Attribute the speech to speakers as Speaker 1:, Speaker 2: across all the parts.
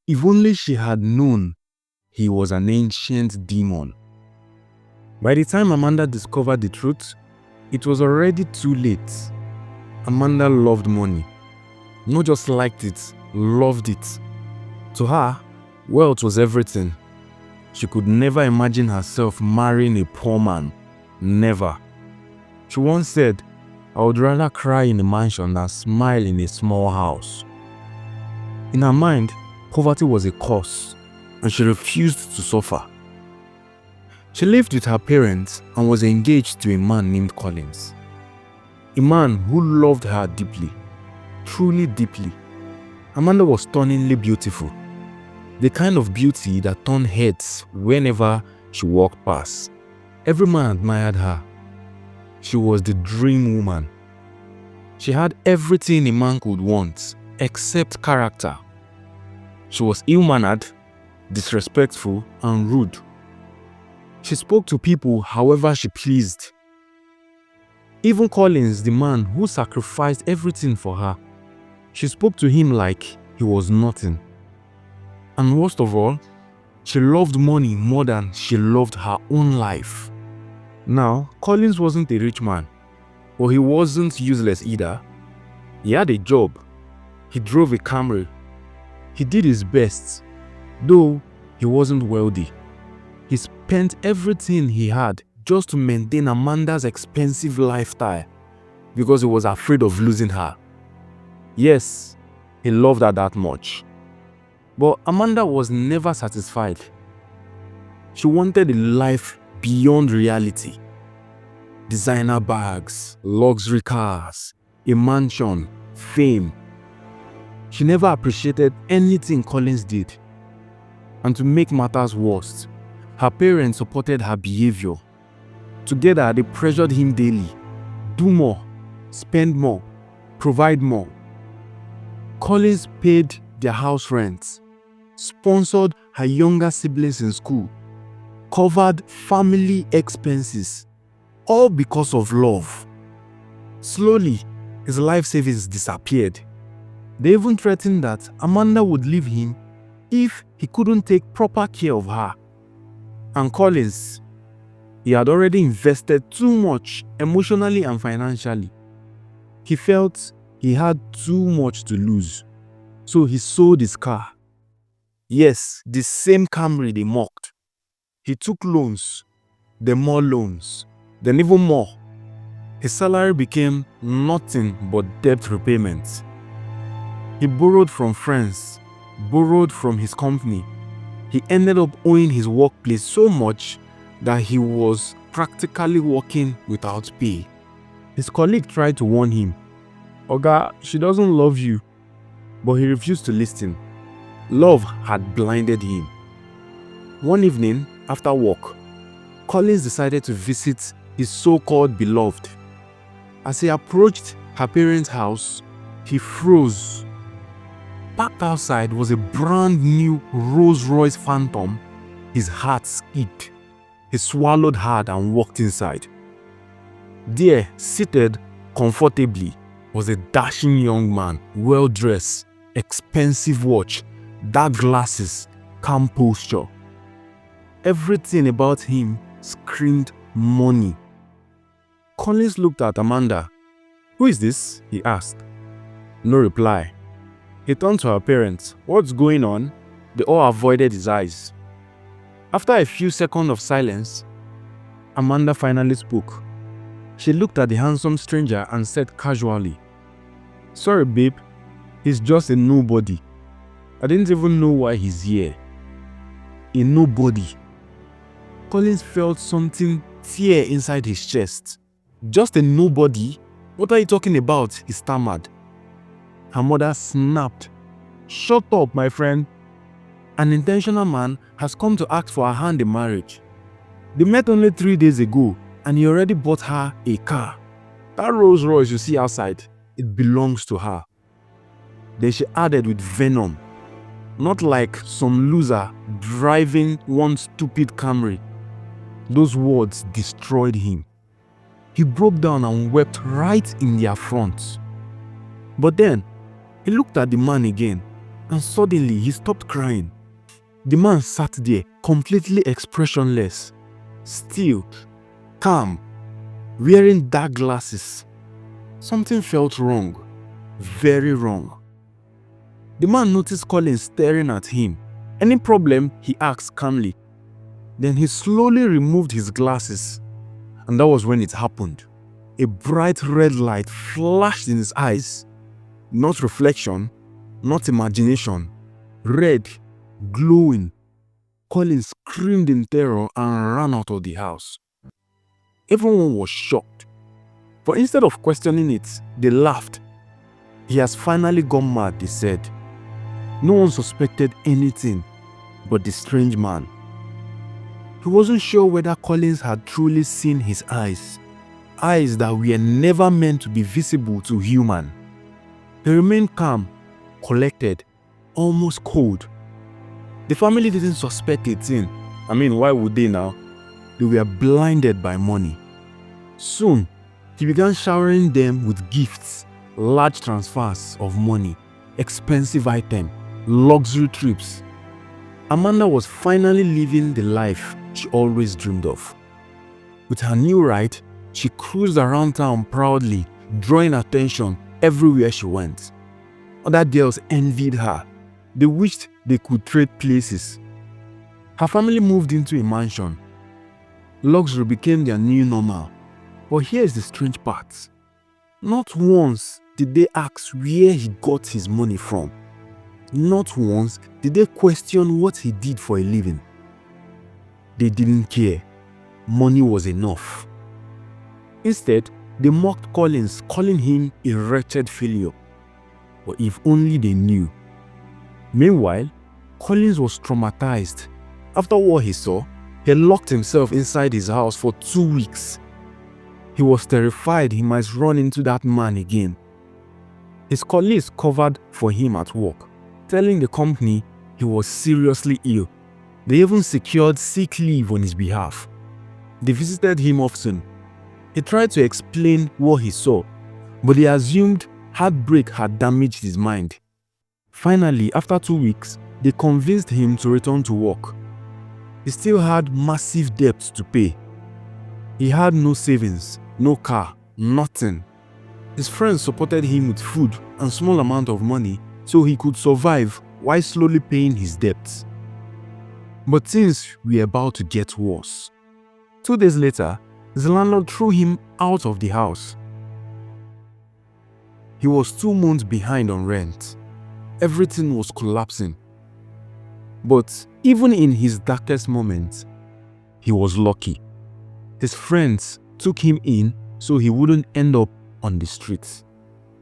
Speaker 1: If only she had known he was an ancient demon. By the time Amanda discovered the truth, it was already too late. Amanda loved money. Not just liked it, loved it. To her, wealth was everything. She could never imagine herself marrying a poor man. Never. She once said, "I would rather cry in a mansion than smile in a small house." In her mind, poverty was a curse, and she refused to suffer. She lived with her parents and was engaged to a man named Collins. A man who loved her deeply, truly deeply. Amanda was stunningly beautiful. The kind of beauty that turned heads whenever she walked past. Every man admired her. She was the dream woman. She had everything a man could want, except character. She was ill-mannered, disrespectful, and rude. She spoke to people however she pleased. Even Collins, the man who sacrificed everything for her, she spoke to him like he was nothing. And worst of all, she loved money more than she loved her own life. Now, Collins wasn't a rich man, but he wasn't useless either. He had a job. He drove a Camry. He did his best, though he wasn't wealthy. He spent everything he had just to maintain Amanda's expensive lifestyle because he was afraid of losing her. Yes, he loved her that much. But Amanda was never satisfied. She wanted a life beyond reality. Designer bags, luxury cars, a mansion, fame. She never appreciated anything Collins did. And to make matters worse, her parents supported her behavior. Together, they pressured him daily. Do more, spend more, provide more. Collins paid their house rent, sponsored her younger siblings in school, covered family expenses, all because of love. Slowly, his life savings disappeared. They even threatened that Amanda would leave him if he couldn't take proper care of her. And Collins, he had already invested too much emotionally and financially. He felt he had too much to lose, so he sold his car. Yes, the same Camry they mocked. He took loans, then more loans, then even more. His salary became nothing but debt repayments. He borrowed from friends, borrowed from his company. He ended up owing his workplace so much that he was practically working without pay. His colleague tried to warn him, "Oga, she doesn't love you." But he refused to listen. Love had blinded him. One evening, after work, Collins decided to visit his so-called beloved. As he approached her parents' house, he froze. Parked outside was a brand new Rolls-Royce Phantom. His heart skipped. He swallowed hard and walked inside. There, seated comfortably, was a dashing young man, well-dressed, expensive watch, dark glasses, calm posture. Everything about him screamed money. Collins looked at Amanda. "Who is this?" he asked. No reply. He turned to her parents. "What's going on?" They all avoided his eyes. After a few seconds of silence, Amanda finally spoke. She looked at the handsome stranger and said casually, "Sorry, babe. He's just a nobody. I didn't even know why he's here." A nobody. Collins felt something tear inside his chest. "Just a nobody? What are you talking about?" he stammered. Her mother snapped. "Shut up, my friend. An intentional man has come to ask for her hand in marriage. They met only 3 days ago and he already bought her a car. That Rolls Royce you see outside, it belongs to her." Then she added with venom, "Not like some loser driving one stupid Camry." Those words destroyed him. He broke down and wept right in their front. But then, he looked at the man again. and suddenly he stopped crying. The man sat there, completely expressionless, still, calm, wearing dark glasses. Something felt wrong, very wrong. The man noticed Collins staring at him. "Any problem?" he asked calmly. Then he slowly removed his glasses, and that was when it happened. A bright red light flashed in his eyes. Not reflection, not imagination. Red, glowing. Collins screamed in terror and ran out of the house. Everyone was shocked. But instead of questioning it, they laughed. "He has finally gone mad," they said. No one suspected anything but the strange man. He wasn't sure whether Collins had truly seen his eyes that were never meant to be visible to human. He remained calm, collected, almost cold. The family didn't suspect a thing. Why would they now? They were blinded by money. Soon, he began showering them with gifts, large transfers of money, expensive items, luxury trips. Amanda was finally living the life she always dreamed of. With her new ride, she cruised around town proudly, drawing attention everywhere she went. Other girls envied her. They wished they could trade places. Her family moved into a mansion. Luxury became their new normal. But here's the strange part. Not once did they ask where he got his money from. Not once did they question what he did for a living. They didn't care. Money was enough. Instead, they mocked Collins, calling him a wretched failure. But if only they knew. Meanwhile, Collins was traumatized. After what he saw, he locked himself inside his house for 2 weeks. He was terrified he might run into that man again. His colleagues covered for him at work, telling the company he was seriously ill. They even secured sick leave on his behalf. They visited him often. He tried to explain what he saw, but they assumed heartbreak had damaged his mind. Finally, after 2 weeks, they convinced him to return to work. He still had massive debts to pay. He had no savings, no car, nothing. His friends supported him with food and small amount of money so he could survive while slowly paying his debts. But things were about to get worse. 2 days later, his landlord threw him out of the house. He was 2 months behind on rent. Everything was collapsing. But even in his darkest moments, he was lucky. His friends took him in so he wouldn't end up on the streets.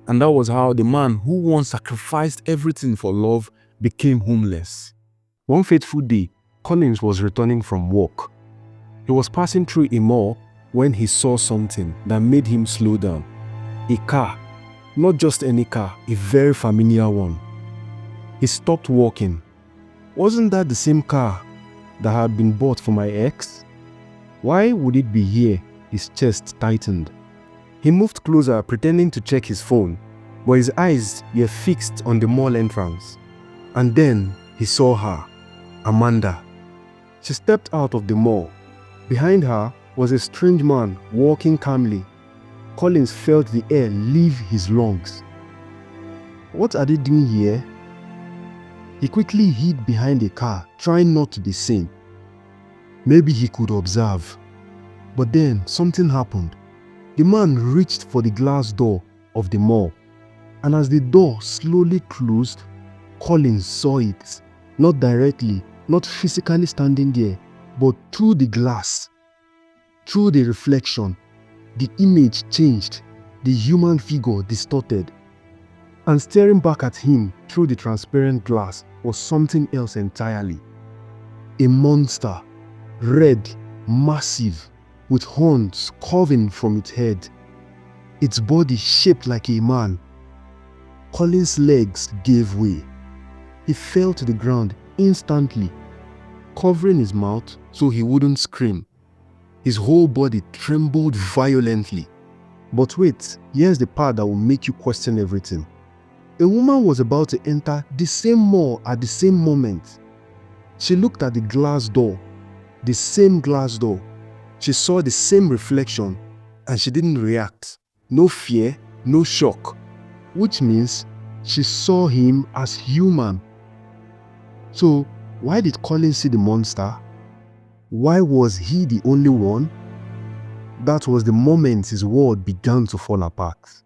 Speaker 1: And that was how the man who once sacrificed everything for love became homeless. One fateful day, Collins was returning from work. He was passing through a mall when he saw something that made him slow down. A car, not just any car, a very familiar one. He stopped walking. Wasn't that the same car that had been bought for my ex? Why would it be here? His chest tightened. He moved closer, pretending to check his phone, but his eyes were fixed on the mall entrance. And then he saw her, Amanda. She stepped out of the mall. Behind her was a strange man walking calmly. Collins felt the air leave his lungs. What are they doing here? He quickly hid behind a car, trying not to be seen. Maybe he could observe. But then something happened. The man reached for the glass door of the mall, and as the door slowly closed, Collins saw it. Not directly, not physically standing there, but through the glass. Through the reflection, the image changed, the human figure distorted. And staring back at him through the transparent glass was something else entirely. A monster, red, massive, with horns curving from its head. Its body shaped like a man. Collins' legs gave way. He fell to the ground instantly, covering his mouth so he wouldn't scream. His whole body trembled violently. But wait, here's the part that will make you question everything.
Speaker 2: A woman was about to enter the same mall at the same moment. She looked at the glass door, the same glass door. She saw the same reflection and she didn't react. No fear, no shock. Which means she saw him as human. So why did Colin see the monster? Why was he the only one? That was the moment his world began to fall apart.